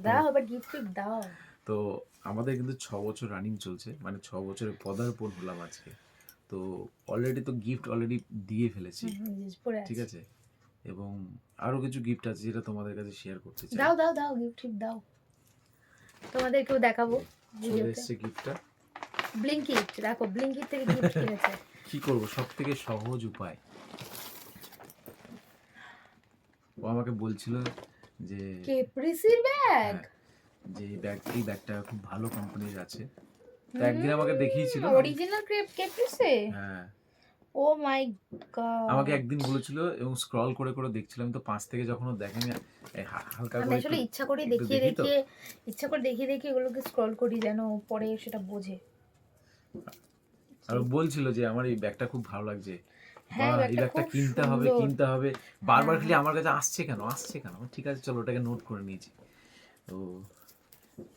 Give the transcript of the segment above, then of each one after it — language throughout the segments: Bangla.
দাও আবার গিফট দাও। তো আমাদের কিন্তু 6 বছর রানিং চলছে, মানে 6 বছরে পদার্পণ হলাম আজকে। তো অলরেডি তো গিফট অলরেডি দিয়ে ফেলেছি, পড়ে ঠিক আছে। আছে, এবং আরো কিছু গিফট আছে যেটা তোমাদের কাছে শেয়ার করতে চাই। দাও দাও দাও গিফট দাও, তোমাদেরকেও দেখাবো চলে ভিডিওতে। এসেছে গিফটটা। ব্লিঙ্কিট, দেখো ব্লিঙ্কিট থেকে গিফট কিনেছে। কি করব, সব থেকে সহজ উপায়। ও আমাকে বলছিল যে কেপ্রিসির ব্যাগ, হ্যাঁ, যে এই ব্যাগটা খুব ভালো কোম্পানির আছে। তো একদিন আমাকে দেখিয়েছিল, অরিজিনাল কেপ্রিসে। হ্যাঁ ও মাই গড, আমাকে একদিন বলেছিল, এবং স্ক্রল করে করে দেখছিলাম, তো পাঁচ থেকে যখন ও দেখেনি হালকা আমি করে আসলে ইচ্ছা করে একটু দেখিয়ে দেখি তো। দেখিয়ে এগুলোকে স্ক্রল করি যেন পরে সেটা বোঝে। আর ও বলছিল যে আমার এই ব্যাগটা খুব ভালো লাগছে, হ্যাঁ, বাহ এই ব্যাগটা খুব কিনতে হবে সুন্দর। কিনতে হবে, বারবার হ্যাঁ। খালি আমার কাছে আসছে কেন আসছে কেন। ঠিক আছে চলো, ওটাকে নোট করে নিয়েছি। তো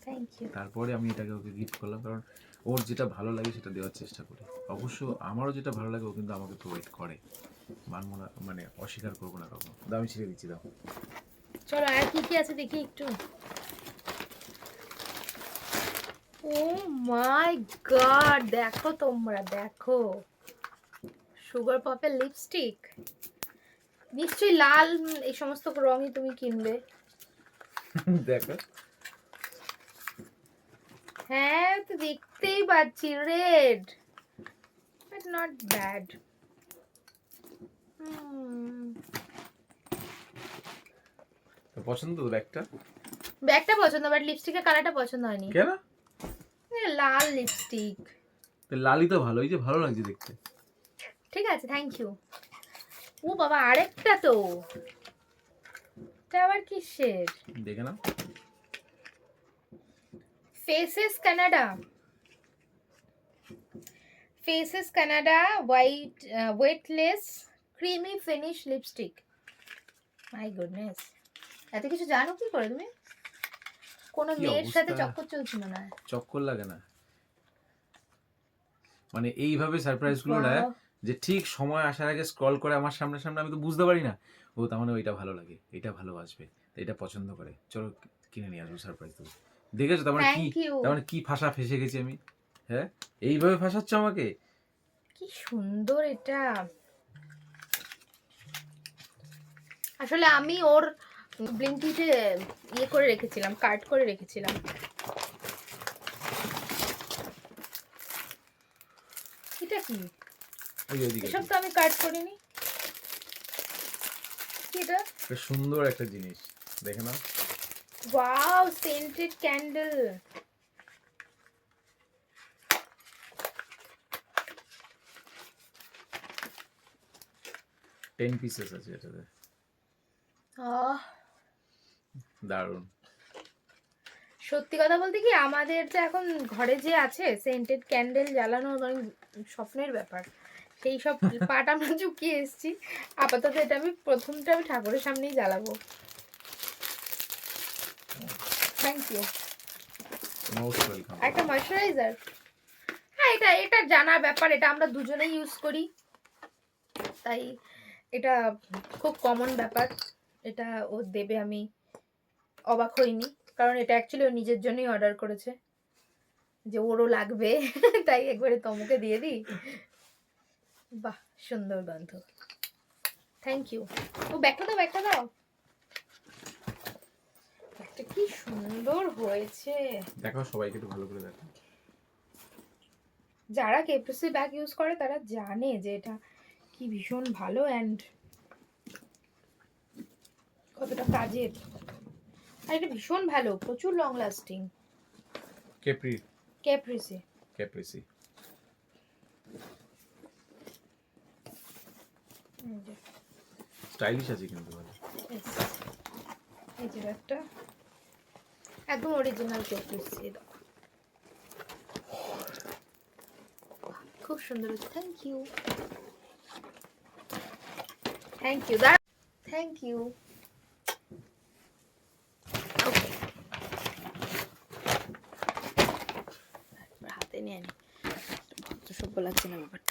থ্যাংক ইউ। তারপরে আমি এটাকে ওকে গিফট করলাম, কারণ ওর যেটা ভালো লাগে সেটা দেওয়ার চেষ্টা করি। অবশ্য আমারও যেটা ভালো লাগে ও কিন্তু আমাকে প্রোভাইড করে, মানবো না, মানে অস্বীকার করবো না কখনো। দাও আমি ছেড়ে দিচ্ছি, দাও। চলো আর কি কি আছে দেখি একটু। ও মাই গড, দেখো তোমরা দেখো, সুগার পপের লিপস্টিক। নিশ্চয়ই লাল এই সমস্ত রঙই তুমি কিনবে। দেখো, হ্যাঁ তো দেখতেই পাচ্ছি, রেড, বাট নট ব্যাড। তো পছন্দ তো ব্যাগটা? ব্যাগটা পছন্দ, বাট লিপস্টিকের কালারটা পছন্দ হয়নি। কেন? লাল লিপস্টিক। তো লালই তো ভালো, এই যে ভালো লাগছে দেখতে। ঠিক আছে, থ্যাংক ইউ। ও বাবা, আরেকটা তো, এটা আবার কিসের? দেখে নাও। Faces Canada, Faces Canada weightless creamy finish lipstick. My goodness, এত কিছু জানো কি করে তুমি? কোনো কি মেয়ের সাথে অবস্থা? চক্কর চলছে মনে হয়। চক্কর লাগে না, মানে এইভাবে সারপ্রাইজ গুলো দেয় যে ঠিক সময় আসার আগে স্ক্রল করে আমার সামনে সামনে, আমি তো বুঝতে পারি না। ও তার মানে ওইটা ভালো লাগে, এটা ভালোবাসবে, এটা পছন্দ করে, চলো কিনে নিয়ে আসবো সারপ্রাইজ দেবো। দেখেছো তার মানে কি, থ্যাংক ইউ। তার মানে কি ফাঁসা ফেসে গেছি আমি। হ্যাঁ, এইভাবে ফাঁসাচ্ছ আমাকে। কি সুন্দর এটা। আসলে আমি ওর ব্লিঙ্কিটে ইয়ে করে রেখেছিলাম, কার্ড করে রেখেছিলাম। এটা কি? এসব তো আমি কার্ড করিনি। কি এটা? সুন্দর একটা জিনিস, দেখে নাও। Wow, scented candle. 10 পিসেস আছে এটাতে, দারুণ। সত্যি কথা বলতে কি, আমাদের যে এখন ঘরে যে আছে সেন্টেড ক্যান্ডেল জ্বালানো স্বপ্নের ব্যাপার। সেই সব পাট আমরা চুকিয়ে এসেছি। আপাতত এটা আমি প্রথমটা আমি ঠাকুরের সামনেই জ্বালাবো। Thank you. Most welcome. একটা ময়শ্চারাইজার। হ্যাঁ, এটা এটা জানার ব্যাপার, এটা আমরা দুজনেই ইউজ করি, তাই এটা খুব কমন ব্যাপার। এটা ও দেবে, আমি অবাক হইনি, কারণ এটা অ্যাকচুয়ালি ও নিজের জন্যই অর্ডার করেছে, যে ওরও লাগবে। তাই একবারে তমুকে দিয়ে দিই। বাহ, সুন্দর গন্ধ। Thank you. ও ব্যাগটা দাও, ব্যাগটা দাও। ব্যাগটা কি সুন্দর হয়েছে। দেখো সবাইকে একটু ভালো করে দেখো। যারা কেপ্রিসি ব্যাগ ইউজ করে তারা জানে যে এটা কি ভীষণ ভালো অ্যান্ড কতটা কাজের। আর এটা ভীষণ ভালো, প্রচুর লং লাস্টিং। ক্যাপ্রিসি। স্টাইলিশ আছে কিন্তু ভালো। এই যে একটা একদম অরিজিনাল ক্যাপ্রিসি, খুব সুন্দর হচ্ছে। Thank you, thank you, thank you. হাতে নিয়ে আনি, সভ্য লাগছে না ব্যাপারটা।